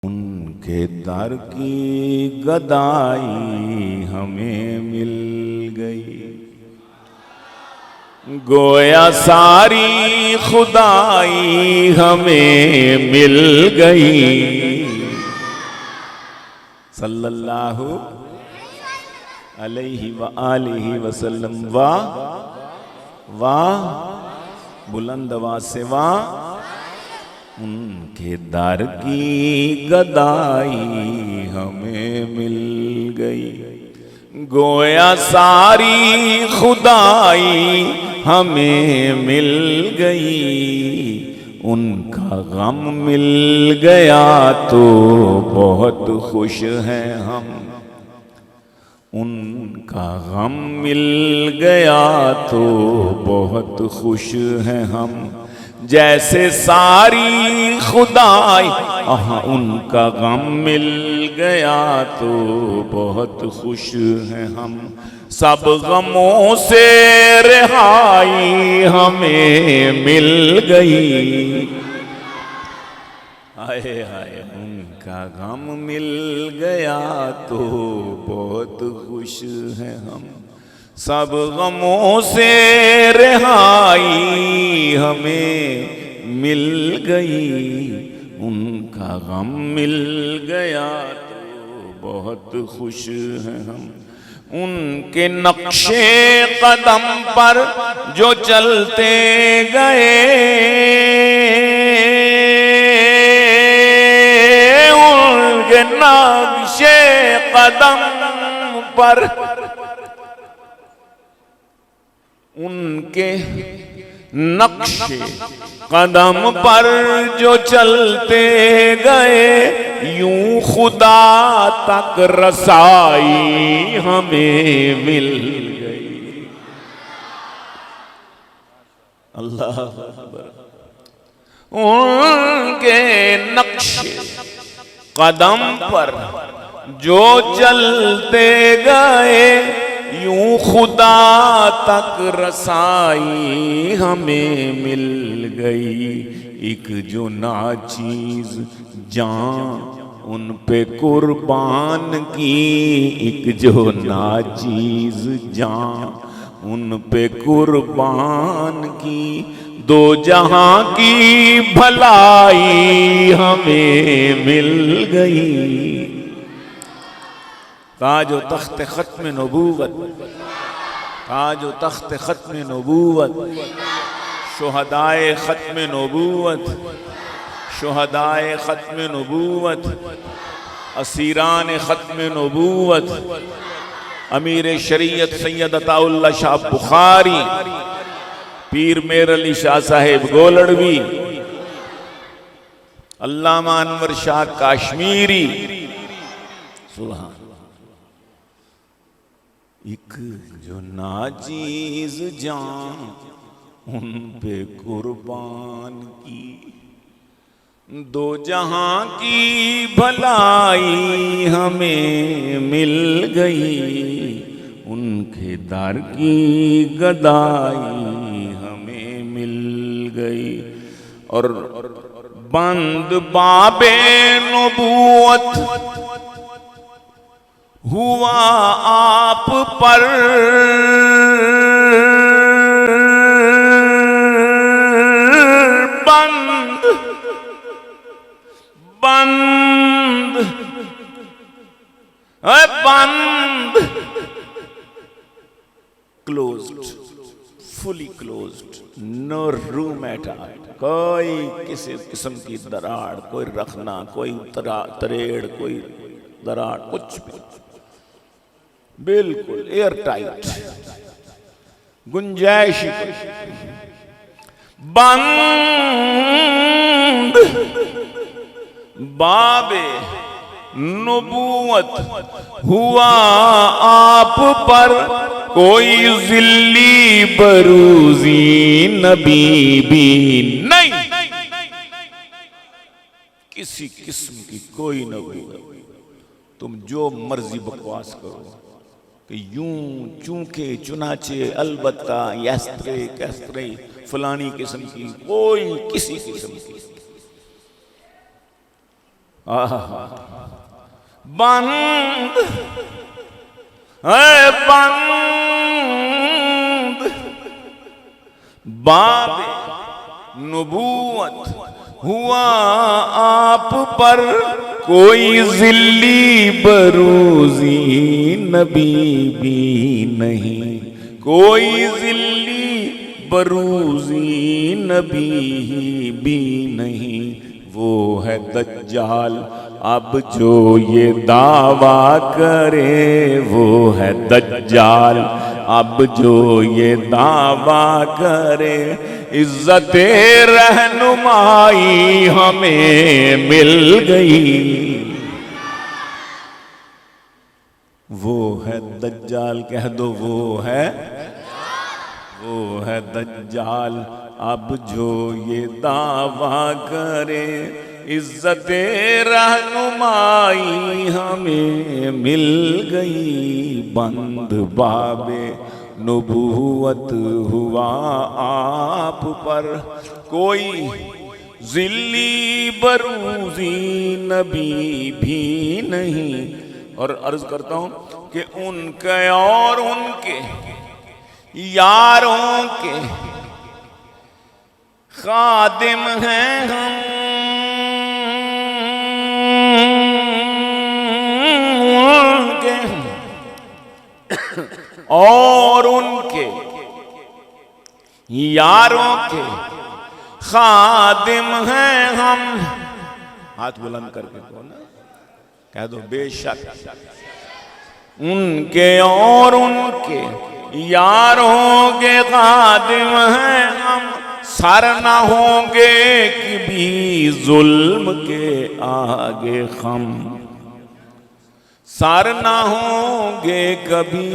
उनके दर की गदाई हमें मिल गई, गोया सारी खुदाई हमें मिल गई। सल्लल्लाहु अलैहि व आलिहि वसल्लम। वाह वाह, बुलंद आवाज से वाह। उनके दर की गदाई हमें मिल गई, गोया सारी खुदाई हमें मिल गई। उनका गम मिल गया तो बहुत खुश हैं हम, उनका गम मिल गया तो बहुत खुश हैं हम। जैसे सारी खुदाई उनका गम मिल गया तो बहुत खुश हैं हम। सब गमों से रिहाई हमें मिल गई। हाय हाय, उनका गम मिल गया तो बहुत खुश हैं हम। सब गमों से रिहाई हमें मिल गई। उनका गम मिल गया तो बहुत खुश हैं हम। उनके नक्शे कदम पर जो चलते गए, उनके नक्शे कदम पर, उनके नक्शे कदम पर जो चलते गए, यूं खुदा तक रसाई हमें मिल गई। अल्लाह अकबर। उनके नक्शे कदम पर जो चलते गए, यूं खुदा तक रसाई हमें मिल गई। एक जो नाचीज जान उन पे कुर्बान की, एक जो नाचीज जान उन पे कुर्बान की। दो जहां की भलाई हमें मिल गई। ताजो तख्त खत्म नबूवत, ताजो तख्त खत्म नबूवत, शुहदाए खत्म नबूवत, शुहदाए खत्म नबूवत, असीरान खत्म नबूवत, अमीर शरीयत सैयद अताउल्लाह शाह बुखारी, पीर मेर अली शाह साहेब गोलड़वी, अल्लामा अनवर शाह काश्मीरी। सुभान। एक जो नाचीज जान उन पे कुर्बान की, दो जहां की भलाई हमें मिल गई। उनके दर की गदाई हमें मिल गई। और बंद बाबे नबूवत हुआ आप पर, बंद बंद बंद, closed, fully closed, no room at all. कोई किसी किस्म की दरार, कोई रखना, कोई तरेड़, कोई दरार, कुछ भी, बिल्कुल एयर टाइट, गुंजाइश। बंद बाबे नबूवत हुआ आप पर, कोई जिल्ली बरूजी नबी भी नहीं। किसी किस्म की कोई नबूवत। तुम जो मर्जी बकवास करो कि यूं चूंके चुनाचे अलबत्ता यास्त्रे कैस्त्रे फलानी किस्म की कोई किसी किस्म की बंद है बंद बाब नबूवत हुआ आप पर, कोई जिल्ली बरूजी नबी भी नहीं, कोई जिल्ली बरूजी नबी भी नहीं। वो है दज्जाल अब जो ये दावा करे, वो है दज्जाल अब जो ये दावा करे, इज्जते रहनुमाई हमें मिल गई। वो है दज्जाल, कह दो वो है दज्जाल अब जो ये दावा करे, इज्जते रहनुमाई हमें मिल गई। बंद बाबे नबूवत हुआ आप पर, कोई जिल्ली बरूजी नबी भी नहीं। और अर्ज करता हूं कि उनके और उनके यारों के खादिम हैं हम, उनके और उनके यारों के खादिम हैं हम। हाथ बुलंद करके कहो ना, कह दो बेशक उनके और उनके यारों के खादिम हैं हम, सर ना होंगे कि भी जुल्म के आगे हम, सर ना होंगे कभी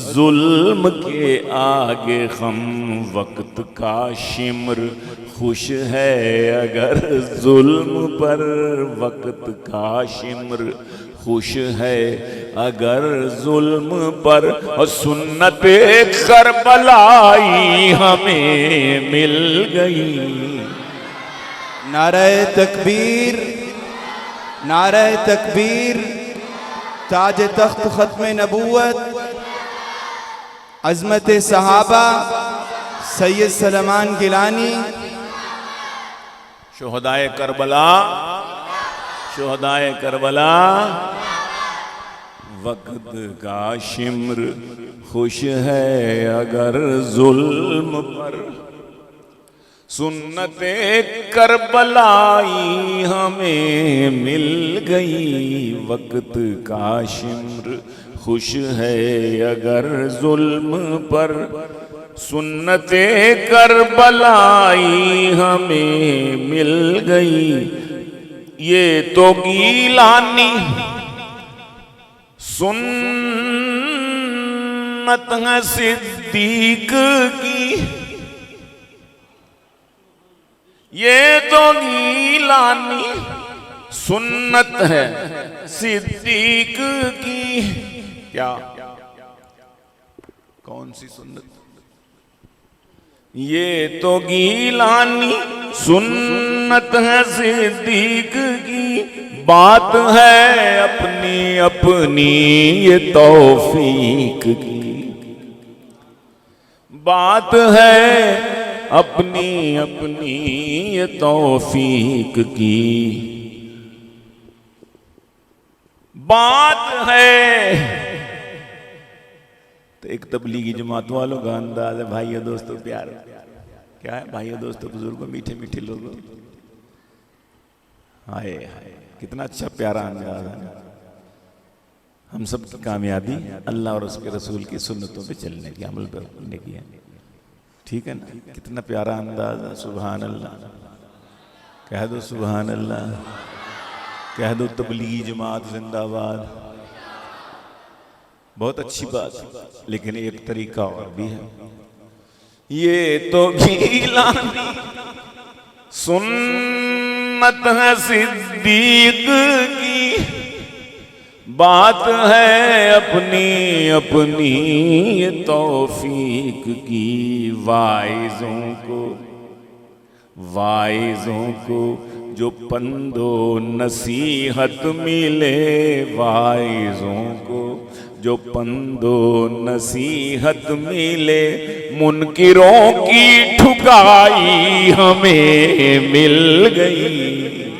जुल्म के आगे हम। वक्त का शिमर खुश है अगर जुल्म पर, वक्त का शिमर खुश है अगर जुल्म पर, और सुन्नत करबलाई हमें मिल गई। नारे तकबीर, नारे तकबीर, ताज तख्त खत्म नबूवत, अज़मत सहाबा सैयद सलमान गिलानी, शुहदाए करबला, शुहदाए करबला। वक्त का शिमर खुश है अगर जुल्म पर, सुन्नते करबलाई हमें मिल गई। वक्त का शिमर खुश है अगर जुल्म पर, सुन्नते करबलाई हमें मिल गई। ये तो गीलानी सुन्नत है सिद्दीक की, ये तो गीलानी सुन्नत है सिद्दीक की। क्या कौन सी सुन्नत? ये तो गीलानी सुन्नत है सिद्दीक की, बात है अपनी अपनी ये तौफीक की, बात है अपनी अपनी ये तौफीक की, बात है। तो एक तबलीगी जमात वालों का अंदाज है, भाइयों दोस्तों प्यार, क्या है भाइयों दोस्तों बुजुर्गों मीठे मीठे लोगों, हाय हाय कितना अच्छा प्यारा अंदाज है। हम सब की कामयाबी अल्लाह और उसके रसूल की सुन्नतों पे चलने की, अमल पर करने की है, ठीक है ना? कितना प्यारा अंदाज है। सुभान अल्लाह कह दो, सुभान अल्लाह कह दो, तबलीगी जमात जिंदाबाद। बहुत अच्छी बात, लेकिन एक तरीका और भी है। ये तो गीलानी सुन्नत है सिद्दीक की, बात है अपनी अपनी ये तौफीक की। वाइजों को जो पंदो नसीहत मिले वाइजों को, जो पंदो नसीहत मिले, मुनकिरों की ठुकाई हमें मिल गई।